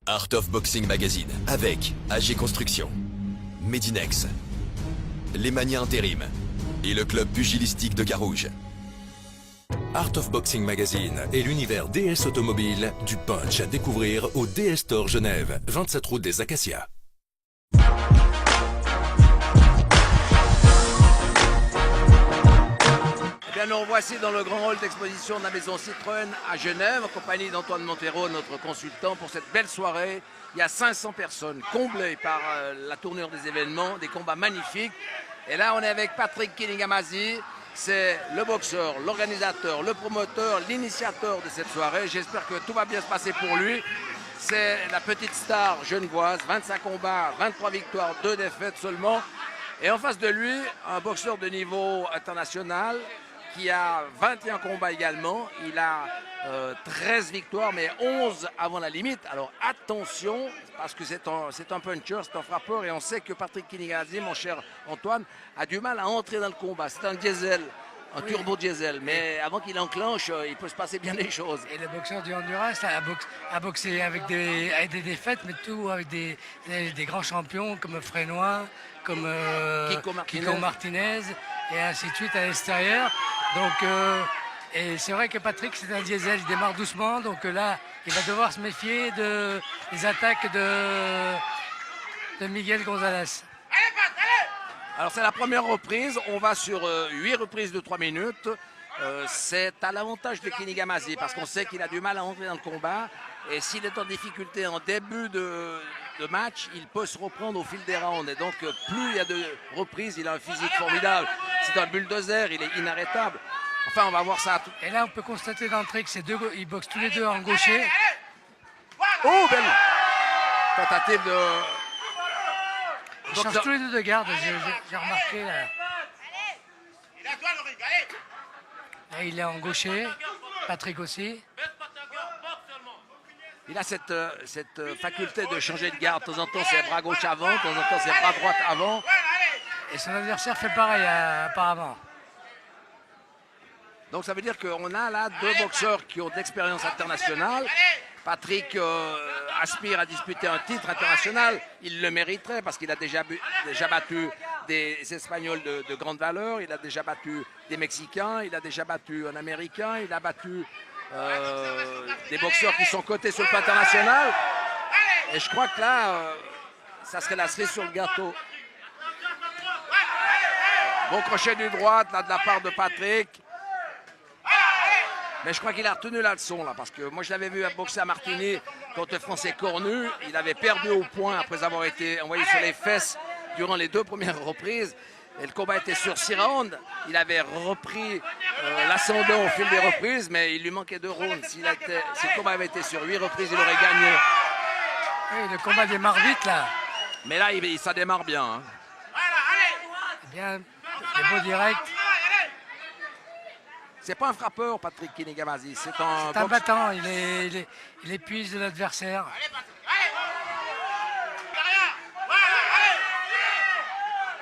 Art of Boxing Magazine avec AG Construction, Medinex, Les Manias Intérim et le club pugilistique de Carouge. Art of Boxing Magazine et l'univers DS automobile du punch à découvrir au DS Store Genève, 27 route des Acacias. Eh bien, nous revoici dans le grand hall d'exposition de la maison Citroën à Genève, en compagnie d'Antoine Montero, notre consultant, pour cette belle soirée. Il y a 500 personnes comblées par la tournure des événements, des combats magnifiques. Et là, on est avec Patrick Kinigamazi. C'est le boxeur, l'organisateur, le promoteur, l'initiateur de cette soirée. J'espère que tout va bien se passer pour lui. C'est la petite star genevoise, 25 combats, 23 victoires, 2 défaites seulement. Et en face de lui, un boxeur de niveau international qui a 21 combats également. Il a 13 victoires, mais 11 avant la limite. Alors attention, parce que c'est un puncher, c'est un frappeur, et on sait que Patrick Kinigamazi, mon cher Antoine, a du mal à entrer dans le combat. C'est un diesel, un turbo diesel, mais avant qu'il enclenche, il peut se passer bien des choses. Et le boxeur du Honduras a boxé avec des défaites, mais tout avec des grands champions comme Frénois, comme Kiko Martinez, et ainsi de suite à l'extérieur. Donc, et c'est vrai que Patrick, c'est un diesel, il démarre doucement, donc là, il va devoir se méfier des attaques de Miguel Gonzalez. Alors c'est la première reprise, on va sur 8 reprises de 3 minutes. C'est à l'avantage de Kinigamazi parce qu'on sait qu'il a du mal à entrer dans le combat. Et s'il est en difficulté en début de match, il peut se reprendre au fil des rounds. Et donc plus il y a de reprises, il a un physique formidable. C'est un bulldozer, il est inarrêtable. Enfin, on va voir ça. Et là, on peut constater d'entrée que ils boxent tous les deux en gaucher. Oh, belle tentative de... Ils changent tous les deux de garde, j'ai remarqué là. Là, il est en gaucher, Patrick aussi. Il a cette faculté de changer de garde. De temps en temps, c'est bras gauche avant, de temps en temps, c'est bras droite avant. Et son adversaire fait pareil apparemment. Donc ça veut dire qu'on a là deux boxeurs qui ont de l'expérience internationale. Patrick aspire à disputer un titre international. Il le mériterait parce qu'il a déjà battu des Espagnols de grande valeur. Il a déjà battu des Mexicains. Il a déjà battu un Américain. Il a battu des boxeurs qui sont cotés sur le plan international. Et je crois que là, ça serait la cerise sur le gâteau. Bon crochet du droite là de la part de Patrick. Mais je crois qu'il a retenu la leçon là, parce que moi je l'avais vu boxer à Martigny contre le Français Cornu. Il avait perdu au point après avoir été envoyé sur les fesses durant les 2 premières reprises. Et le combat était sur 6 rounds. Il avait repris l'ascendant au fil des reprises, mais il lui manquait 2 rounds. Si le combat avait été sur 8 reprises, il aurait gagné. Oui, le combat démarre vite là. Mais là, ça démarre bien. Hein. Bien, le beau direct. C'est pas un frappeur, Patrick Kinigamazi. C'est un battant. Il épuise l'adversaire.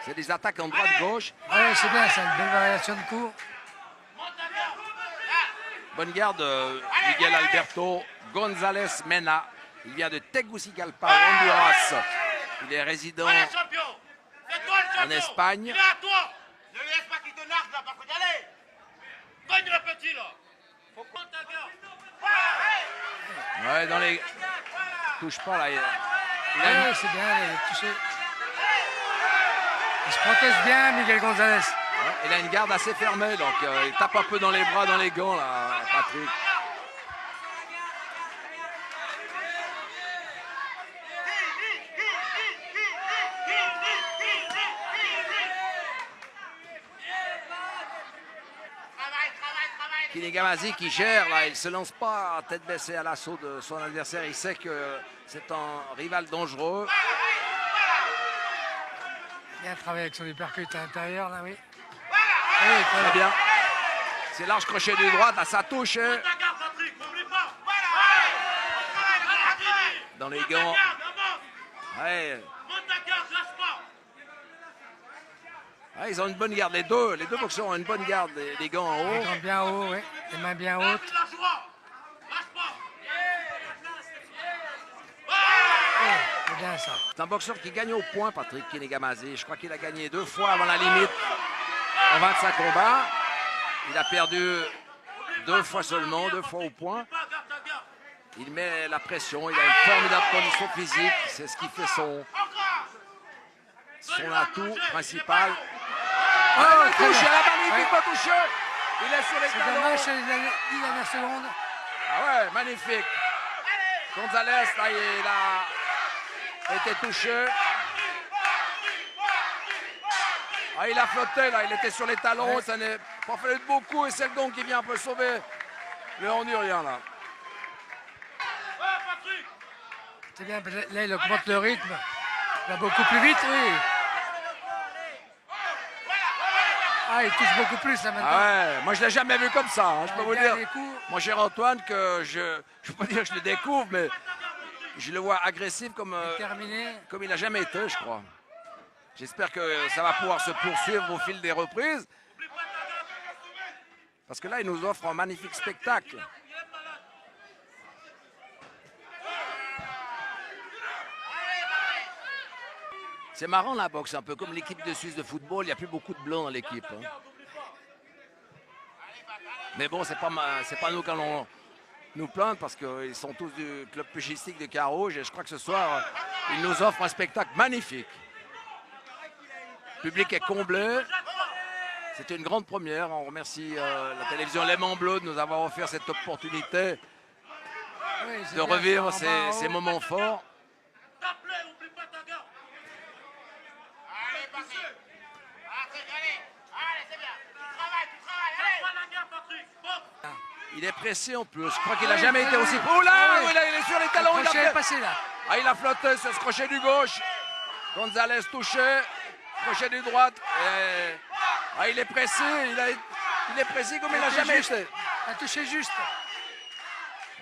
C'est des attaques en droite-gauche. Oui, c'est bien, c'est une belle variation de coups. Bonne garde, Miguel Alberto González Mena. Il vient de Tegucigalpa, Honduras. Il est résident en Espagne. Ne laisse pas qu'il te nargue là, par contre, allez. Cogne le petit là. Faut prendre ta garde. Ouais, dans les... Touche pas là. Oui, c'est bien, il est touché. Il se protège bien, Miguel Gonzalez. Ouais, il a une garde assez fermée, donc il tape un peu dans les bras, dans les gants, là, Patrick. Kinigamazi qui gère, là, il ne se lance pas à tête baissée à l'assaut de son adversaire. Il sait que c'est un rival dangereux. Bien travaillé avec son uppercut à l'intérieur, là, oui. Oui, très bien. C'est large crochet du droite, là, ça touche. Dans les gants. Ouais. Ah, ils ont une bonne garde, les deux boxeurs ont une bonne garde, les gants en haut. Les gants bien haut, oui. Les mains bien hautes. bien ça. C'est un boxeur qui gagne au point, Patrick Kinigamazé. Je crois qu'il a gagné 2 fois avant la limite en 25 combats. Il a perdu 2 fois seulement, 2 fois au point. Il met la pression, il a une formidable condition physique. C'est ce qui fait son atout principal. Oh, il touche, la magnifique touche. Il est sur les talons. C'est dommage, c'est la dernière seconde. Ah ouais, magnifique. Gonzalez, là, il a été touché. Ah, il a flotté, là, il était sur les talons. Ouais. Ça n'est pas fallu de beaucoup. Et c'est le Gong qui vient un peu sauver le Hondurien, là. C'est bien, là, il augmente le rythme. Il va beaucoup plus vite, oui. Ah, il touche beaucoup plus là maintenant. Ah ouais, moi je l'ai jamais vu comme ça, hein, je peux vous dire. Moi cher Antoine, que je peux pas dire que je le découvre, mais je le vois agressif comme il n'a jamais été, je crois. J'espère que ça va pouvoir se poursuivre au fil des reprises. Parce que là, il nous offre un magnifique spectacle. C'est marrant la boxe, un peu comme l'équipe de Suisse de football, il n'y a plus beaucoup de blancs dans l'équipe. Hein. Mais bon, c'est pas nous qui allons nous plaindre parce qu'ils sont tous du club pugilistique de Carouge et je crois que ce soir, ils nous offrent un spectacle magnifique. Le public est comblé. C'était une grande première. On remercie la télévision Léman Bleu de nous avoir offert cette opportunité de revivre ces moments forts. Il est pressé en plus. Je crois qu'il n'a jamais été aussi... Oh là, il est sur les talons. Il est passé là. Ah, il a flotté sur ce crochet du gauche. Gonzalez touché. Crochet du droite. Et... Ah, il est pressé. Il est pressé comme il n'a jamais été. Il a touché juste.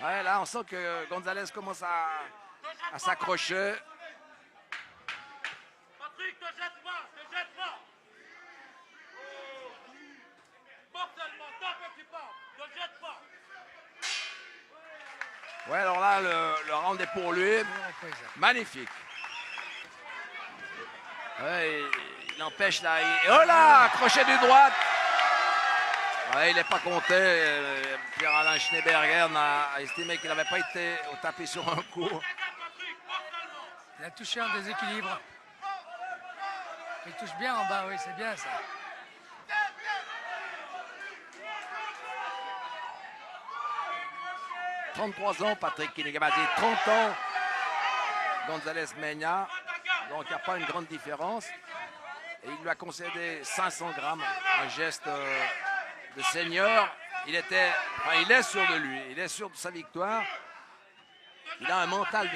Ouais, là, on sent que Gonzalez commence à s'accrocher. Patrick, te jette pas, te jette pas. Mortellement, tape qui part, te jette pas. Ouais, alors là, le round est pour lui. Magnifique. Ouais, il empêche là. Oh là, crochet du droite. Ouais, il n'est pas compté. Pierre-Alain Schneeberger a estimé qu'il n'avait pas été au tapis sur un coup. Il a touché en déséquilibre. Il touche bien en bas, oui, c'est bien ça. « 33 ans, Patrick Kinigamazé, 30 ans, Gonzalez Mena. Donc, il n'y a pas une grande différence. Et il lui a concédé 500 grammes, un geste de seigneur. Il est sûr de lui, il est sûr de sa victoire. Il a un mental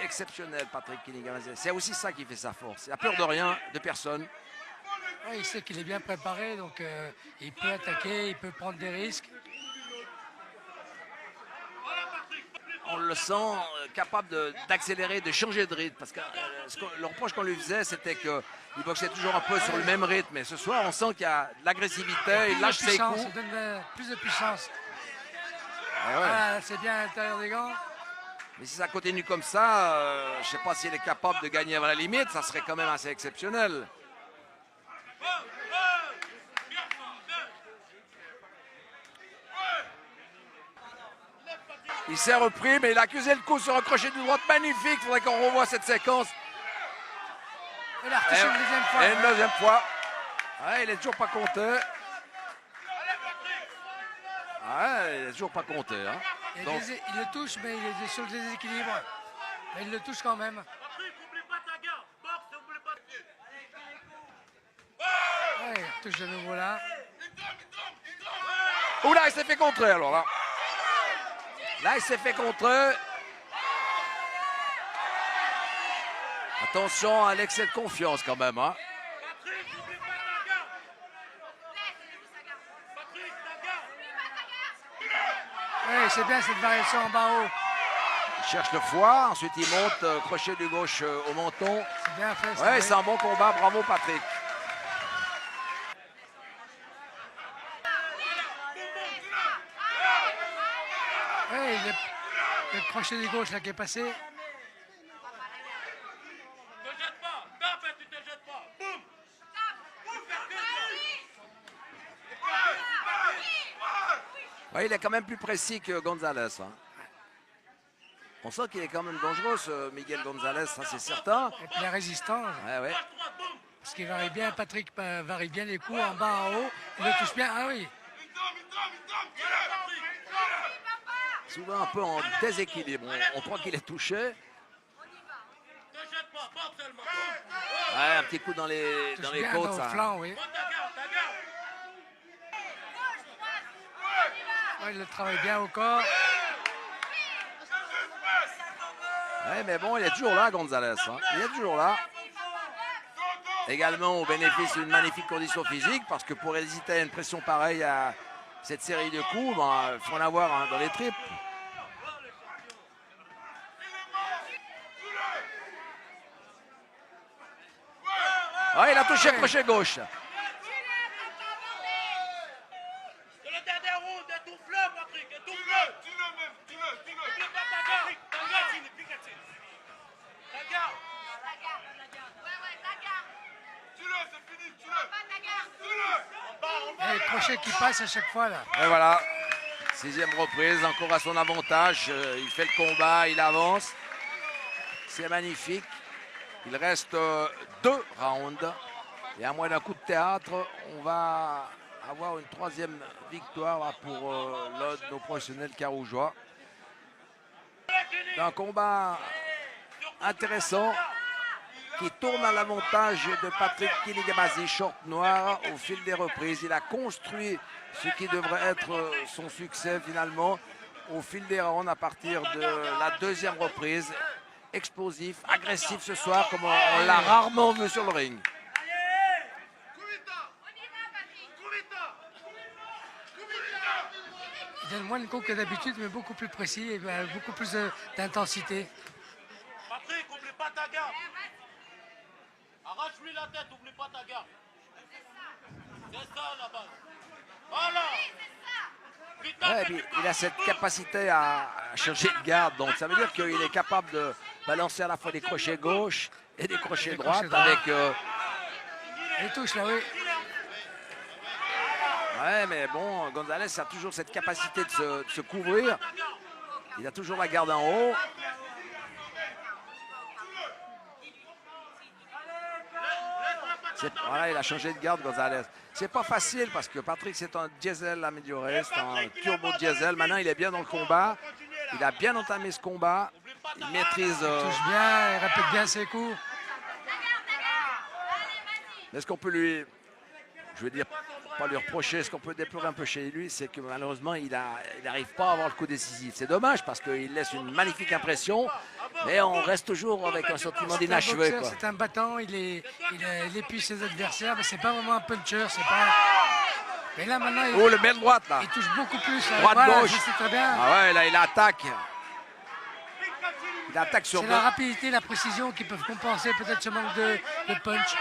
exceptionnel, Patrick Kinigamazé. C'est aussi ça qui fait sa force. Il n'a peur de rien, de personne. Ouais, il sait qu'il est bien préparé, donc il peut attaquer, il peut prendre des risques. On le sent capable d'accélérer, de changer de rythme. Parce que le reproche qu'on lui faisait, c'était qu'il boxait toujours un peu sur le même rythme. Mais ce soir, on sent qu'il y a de l'agressivité, il lâche ses coups. Il donne plus de puissance. Ah ouais. Voilà, c'est bien à l'intérieur des gants. Mais si ça continue comme ça, je ne sais pas s'il est capable de gagner à la limite. Ça serait quand même assez exceptionnel. Il s'est repris, mais il a accusé le coup sur un crochet du droite magnifique. Il faudrait qu'on revoie cette séquence. Il a retouché une deuxième fois. Et une deuxième fois. Ouais, il n'est toujours pas compté. Ouais, il n'est toujours pas compté. Hein. Donc... il le touche, mais il est sur le déséquilibre. Mais il le touche quand même. Ouais, il touche de nouveau là. Oula, il s'est fait contrer alors là. Là, il s'est fait contrer. Attention à l'excès de confiance quand même. Hein. Oui, c'est bien cette variation en bas haut. Il cherche le foie, ensuite il monte, crochet du gauche au menton. C'est bien fait. Ouais, c'est un bon combat, bravo Patrick. Oui, le crochet du gauche là qui est passé. tu te jettes pas. Boum. Ouais, il est quand même plus précis que Gonzalez. Hein. On sent qu'il est quand même dangereux, ce Miguel Gonzalez, ça c'est certain. Et puis la résistance. Ouais, ouais. Parce qu'il varie bien, Patrick varie bien les coups en bas, en haut. Il le touche bien. Ah oui. Souvent un peu en déséquilibre. On croit qu'il est touché. Ne jette pas, porte seulement. Ouais, un petit coup dans les Touche bien côtes, dans ça. le flanc, oui. Monte ta garde. Ouais, il le travaille bien au corps. Ouais, mais bon, il est toujours là, Gonzalez. Hein. Il est toujours là. Également au bénéfice d'une magnifique condition physique, parce que pour résister à une pression pareille à cette série de coups, il faut en avoir hein, dans les tripes. Ouais, il a touché le crochet gauche. C'est le dernier round, étouffe-le, Patrick, étouffe-le. Dis-le même, dis-le. N'oublie pas ta garde. Ta garde. Dis-le, c'est fini, dis-le. Et le crochet qui passe à chaque fois, là. Et voilà. 6e reprise, encore à son avantage. Il fait le combat, il avance. C'est magnifique. Il reste 2 rounds. Et à moins d'un coup de théâtre, on va avoir une 3e victoire là, pour l'un de nos professionnels carougeois. Un combat intéressant qui tourne à l'avantage de Patrick Kiligabazi, short noir, au fil des reprises. Il a construit ce qui devrait être son succès finalement au fil des rounds à partir de la 2e reprise. Explosif, agressif ce soir, comme on l'a rarement vu sur le ring. Il donne moins de coups que d'habitude, mais beaucoup plus précis et beaucoup plus d'intensité. Patrick, oublie pas ta garde. Arrache-lui la tête, oublie pas ta garde. C'est ça la base. Voilà. Ouais, et puis, il a cette capacité à changer de garde, donc ça veut dire qu'il est capable de balancer à la fois des crochets gauche et des crochets droite avec... Il touche là, oui. Ouais, mais bon, Gonzalez a toujours cette capacité de se couvrir. Il a toujours la garde en haut. Voilà, il a changé de garde, Gonzalez. C'est pas facile parce que Patrick, c'est un diesel amélioré, c'est un turbo diesel. Maintenant, il est bien dans le combat. Il a bien entamé ce combat. Il maîtrise... Il touche bien, il répète bien ses coups. Est-ce qu'on peut lui... Je veux dire, pas lui reprocher, ce qu'on peut déplorer un peu chez lui, c'est que malheureusement, il n'arrive pas à avoir le coup décisif. C'est dommage parce qu'il laisse une magnifique impression, mais on reste toujours avec un sentiment d'inachevé. C'est un battant, il épuise ses adversaires, mais c'est pas vraiment un puncher, c'est pas... Mais là maintenant, Oh, le belle droite là. Il touche beaucoup plus. Droite-gauche. C'est très bien. Ah ouais, là il attaque. Il attaque sur... C'est la rapidité, la précision qui peuvent compenser peut-être ce manque de punch.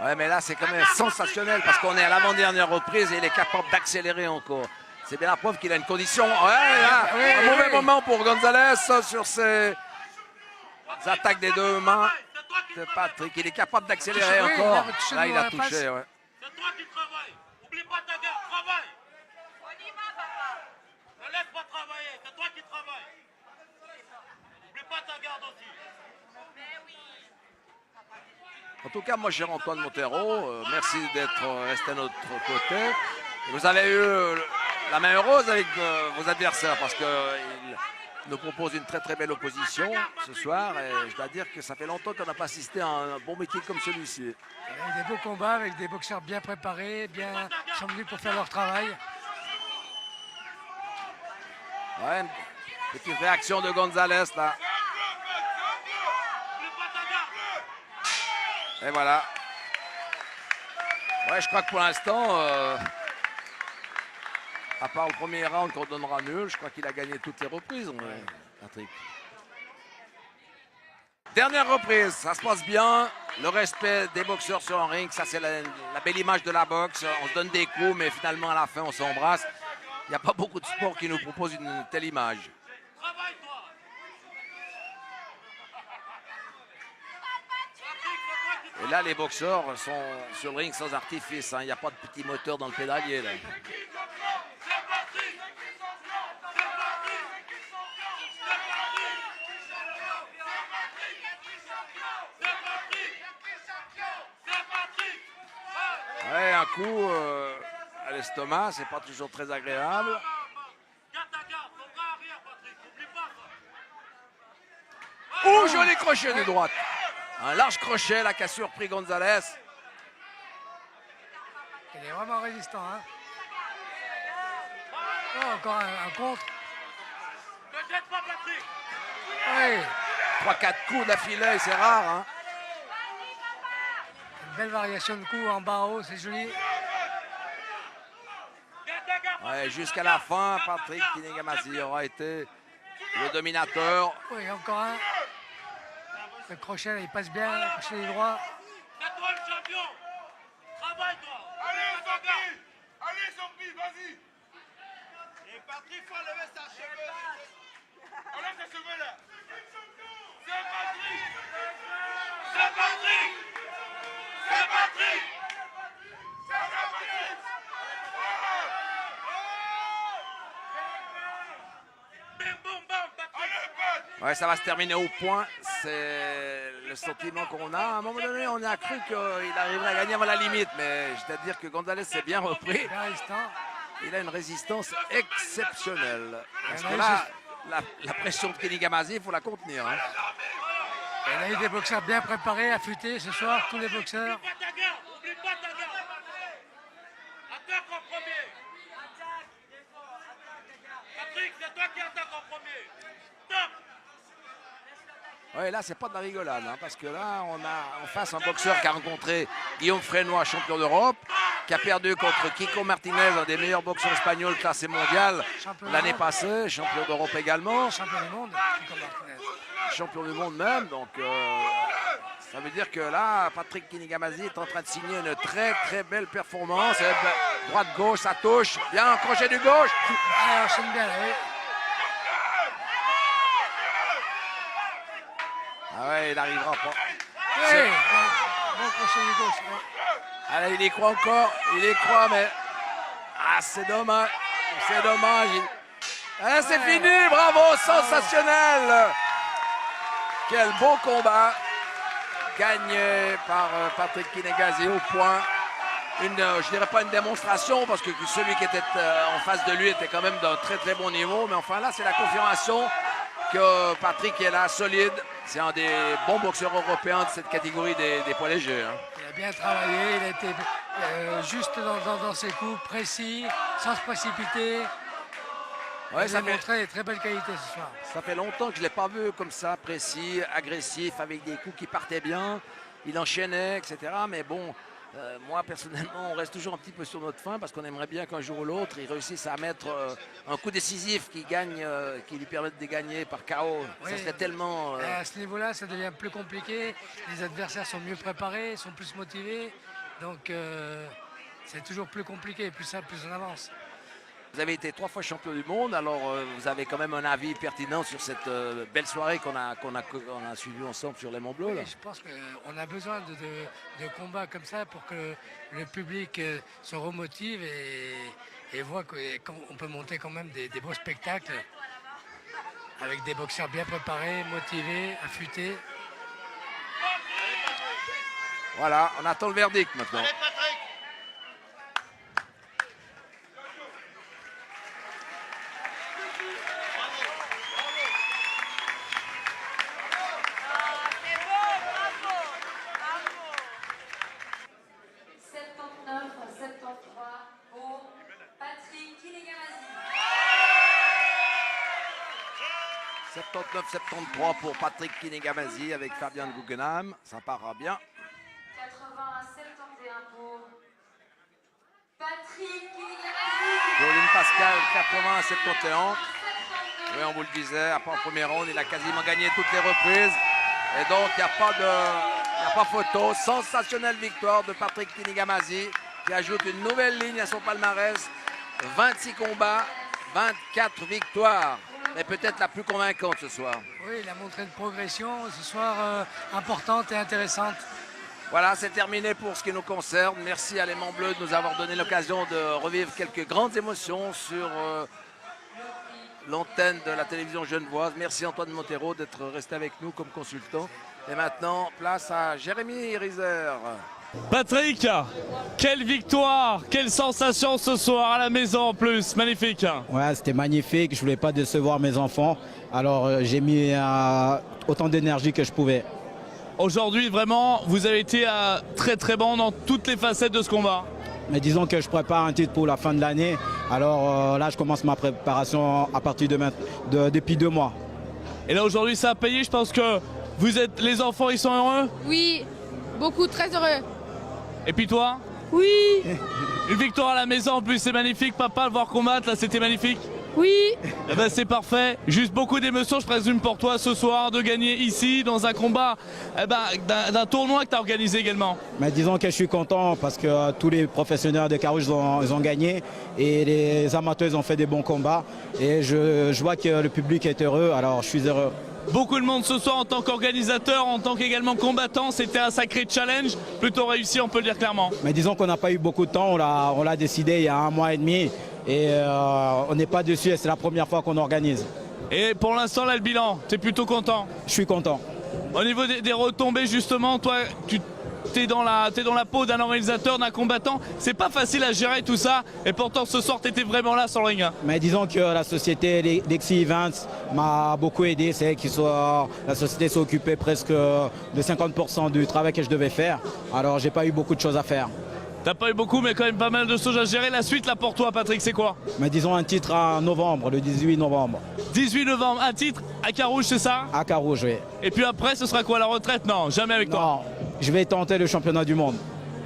Ouais, mais là, c'est quand même sensationnel parce qu'on est à l'avant-dernière reprise et il est capable d'accélérer encore. C'est bien la preuve qu'il a une condition. Ouais, là, un mauvais moment pour Gonzalez sur ses attaques des 2 mains de Patrick. Il est capable d'accélérer encore. Là, il a touché. Ouais. C'est toi qui travailles. Oublie pas ta garde, travaille. On y va, papa. Ne laisse pas travailler, c'est toi qui travailles. Oublie pas ta garde aussi. En tout cas, moi, cher Antoine Montero, merci d'être resté à notre côté. Et vous avez eu la main heureuse avec vos adversaires parce qu'ils nous proposent une très très belle opposition ce soir. Et je dois dire que ça fait longtemps qu'on n'a pas assisté à un bon meeting comme celui-ci. Des beaux combats avec des boxeurs bien préparés, qui sont venus pour faire leur travail. Ouais, petite réaction de Gonzalez là. Et voilà. Ouais, je crois que pour l'instant, à part le premier round qu'on donnera nul, je crois qu'il a gagné toutes les reprises, Patrick. Dernière reprise, ça se passe bien. Le respect des boxeurs sur un ring, ça c'est la belle image de la boxe. On se donne des coups, mais finalement à la fin on s'embrasse. Il n'y a pas beaucoup de sports qui nous proposent une telle image. Travaille, toi. Et là, les boxeurs sont sur le ring sans artifice. Il n'y a pas de petit moteur dans le pédalier. Là. Ouais, un coup à l'estomac, c'est pas toujours très agréable. Oh, joli crochet de droite. Un large crochet là qui a surpris Gonzalez. Il est vraiment résistant. Hein. Oh, encore un contre. Ne jette pas, Patrick. Oui. 3-4 coups d'affilée, c'est rare. Hein. Une belle variation de coups en bas haut, c'est joli. Ouais, jusqu'à la fin, Patrick Kinigamazi aura été le dominateur. Oui, encore un. Le crochet, là, il passe bien, le crochet droit. C'est toi le champion. Travaille-toi. Allez, Zampi. Allez, Zampi, vas-y. Et Patrick, faut lever sa cheveux. Enlève ses cheveux là. C'est Patrick. C'est Patrick. C'est Patrick. C'est Patrick. Bim, boum, bam, Patrick. Allez, Pat. Ouais, ça va se terminer au point. C'est le sentiment qu'on a. À un moment donné, on a cru qu'il arriverait à gagner avant la limite. Mais je dois dire que Gonzalez s'est bien repris. Bien résistant. Il a une résistance exceptionnelle. Parce Il y en que a eu là, la pression de Kinigamazi, il faut la contenir. Hein. Il y a eu des boxeurs bien préparés, affûtés ce soir, tous les boxeurs. Oublie pas ta garde. Oublie pas ta garde. Attaque en premier. Patrick, c'est toi qui attaque en premier. Stop. Oui, là, c'est pas de la rigolade, hein, parce que là, on a en face un boxeur qui a rencontré Guillaume Frénois, champion d'Europe, qui a perdu contre Kiko Martinez, un des meilleurs boxeurs espagnols classé mondial l'année passée, champion d'Europe également, Champion du monde, Kiko Martinez. champion du monde même. Donc, ça veut dire que là, Patrick Kinigamazi est en train de signer une très très belle performance. Droite-gauche, ça touche. Bien, crochet du gauche. Ah, on enchaîne bien, là, oui. Ah ouais, il n'arrivera pas. Oui, bon crochet du gauche. Oui. Allez, il y croit encore, il y croit, mais... Ah, c'est dommage, c'est dommage. Ah, c'est fini, bravo, sensationnel. Quel beau combat, gagné par Patrick Kinigamazi au point. Je dirais pas une démonstration, parce que celui qui était en face de lui était quand même d'un très très bon niveau, mais enfin là, c'est la confirmation que Patrick est là, solide. C'est un des bons boxeurs européens de cette catégorie des poids légers. Hein. Il a bien travaillé, il a été juste dans ses coups, précis, sans se précipiter. Ouais, il a montré très belle qualité ce soir. Ça fait longtemps que je ne l'ai pas vu comme ça, précis, agressif, avec des coups qui partaient bien. Il enchaînait, etc. Mais bon, moi personnellement, on reste toujours un petit peu sur notre faim parce qu'on aimerait bien qu'un jour ou l'autre, il réussisse à mettre un coup décisif qui gagne, qui lui permette de gagner par KO. Oui, ça serait tellement... à ce niveau-là, ça devient plus compliqué. Les adversaires sont mieux préparés, sont plus motivés. Donc, c'est toujours plus compliqué. Plus ça, plus on avance. Vous avez été 3 fois champion du monde, alors vous avez quand même un avis pertinent sur cette belle soirée qu'on a suivie ensemble sur les Monts Bleus. Là. Oui, je pense qu'on a besoin de combats comme ça pour que le public se remotive et voit qu'on peut monter quand même des beaux spectacles avec des boxeurs bien préparés, motivés, affûtés. Voilà, on attend le verdict maintenant. Allez, Patrick. Patrick Kinigamazi. 79-73 pour Patrick Kinigamazi avec Fabian Guggenheim. Ça partira bien. 80-71 pour Patrick Kinigamazi. Caroline Pascal, 80-71. Oui, on vous le disait, après en première ronde, il a quasiment gagné toutes les reprises. Et donc, il n'y a pas photo. Sensationnelle victoire de Patrick Kinigamazi qui ajoute une nouvelle ligne à son palmarès. 26 combats, 24 victoires. Et peut-être la plus convaincante ce soir. Oui, il a montré une progression ce soir importante et intéressante. Voilà, c'est terminé pour ce qui nous concerne. Merci à l'Aimant Bleu de nous avoir donné l'occasion de revivre quelques grandes émotions sur l'antenne de la télévision genevoise. Merci Antoine Montero d'être resté avec nous comme consultant. Et maintenant, place à Jérémy Rizer. Patrick, quelle victoire, quelle sensation ce soir à la maison en plus, magnifique. Ouais, c'était magnifique, je voulais pas décevoir mes enfants, alors j'ai mis autant d'énergie que je pouvais. Aujourd'hui, vraiment, vous avez été très très bon dans toutes les facettes de ce combat. Mais disons que je prépare un titre pour la fin de l'année, alors là je commence ma préparation à partir depuis 2 mois. Et là aujourd'hui ça a payé, je pense que les enfants ils sont heureux? Oui, beaucoup, très heureux. Et puis toi? Oui. Une victoire à la maison en plus, c'est magnifique, papa, le voir combattre là c'était magnifique. Oui. Eh ben c'est parfait, juste beaucoup d'émotions je présume pour toi ce soir de gagner ici dans un combat d'un tournoi que tu as organisé également. Mais disons que je suis content parce que tous les professionnels de Carouge ils ont gagné et les amateurs ont fait des bons combats et je vois que le public est heureux, alors je suis heureux. Beaucoup de monde ce soir en tant qu'organisateur, en tant qu'également combattant, c'était un sacré challenge, plutôt réussi on peut le dire clairement. Mais disons qu'on n'a pas eu beaucoup de temps, on l'a décidé il y a 1 mois et demi et on n'est pas dessus et c'est la première fois qu'on organise. Et pour l'instant là le bilan, tu es plutôt content? Je suis content. Au niveau des retombées justement, toi tu t'es dans la peau d'un organisateur, d'un combattant, c'est pas facile à gérer tout ça et pourtant ce soir tu étais vraiment là sur le ring. Mais disons que la société Lexi Events m'a beaucoup aidé, c'est que la société s'est occupée presque de 50% du travail que je devais faire, alors j'ai pas eu beaucoup de choses à faire. T'as pas eu beaucoup mais quand même pas mal de choses à gérer. La suite là pour toi Patrick c'est quoi? Mais disons un titre en novembre, le 18 novembre. 18 novembre, un titre à Carouge c'est ça? À Carouge, oui. Et puis après ce sera quoi, la retraite? Non, jamais avec toi. Non, je vais tenter le championnat du monde.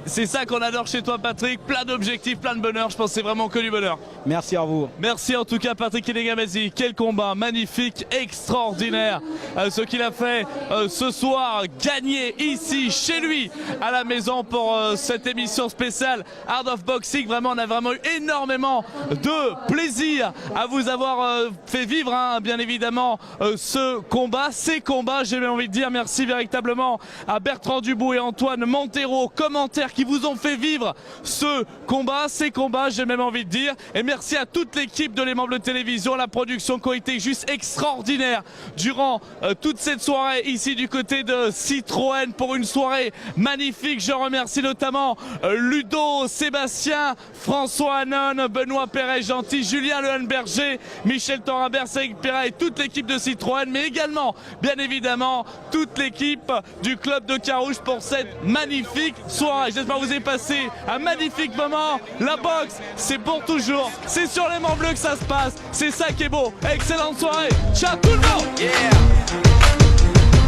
C'est ça qu'on adore chez toi Patrick, plein d'objectifs, plein de bonheur, je pense que c'est vraiment que du bonheur. Merci à vous. Merci en tout cas Patrick Elegamazi, quel combat magnifique, extraordinaire, ce qu'il a fait ce soir, gagner ici, chez lui, à la maison pour cette émission spéciale Art of Boxing. Vraiment on a vraiment eu énormément de plaisir à vous avoir fait vivre bien évidemment ce combat, ces combats, j'ai envie de dire merci véritablement à Bertrand Dubout et Antoine Montero, commentaires qui vous ont fait vivre ce combat, ces combats, j'ai même envie de dire. Et merci à toute l'équipe de l'Aimant Bleu Télévision, la production qui a été juste extraordinaire durant toute cette soirée ici du côté de Citroën pour une soirée magnifique. Je remercie notamment Ludo, Sébastien, François Hannon, Benoît Perret-Gentil, Julien Lehenberger, Michel Thorabert, Cédric Perret et toute l'équipe de Citroën, mais également, bien évidemment, toute l'équipe du club de Carouge pour cette magnifique soirée. J'espère que vous avez passé un magnifique moment. La boxe, c'est pour toujours. C'est sur l'Aimant Bleu que ça se passe. C'est ça qui est beau. Excellente soirée. Ciao tout le monde. Yeah.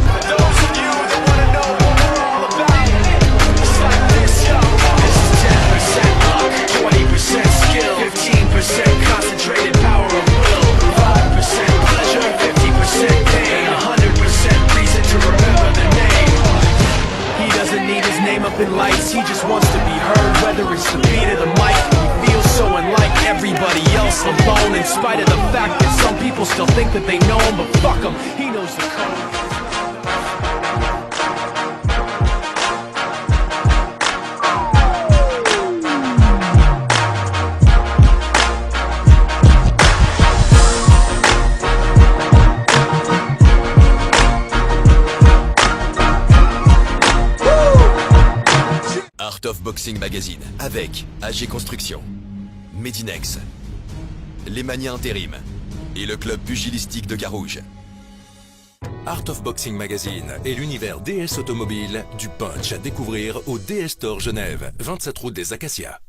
For those of you that want to know what we're all about, it's like this, yo. This is 10% luck, 20% skill, 15% concentrated power of will, 5% pleasure, 50% pain, 100% reason to remember the name. He doesn't need his name up in lights, he just wants to be heard, whether it's the beat of the mic. He feels so unlike everybody else, alone, in spite of the fact that some people still think that they know him, but fuck him, he knows the code. Art of Boxing Magazine avec AG Construction, Medinex, les Manias Intérim et le club pugilistique de Carouge. Art of Boxing Magazine et l'univers DS automobile du punch à découvrir au DS Store Genève, 27 route des Acacias.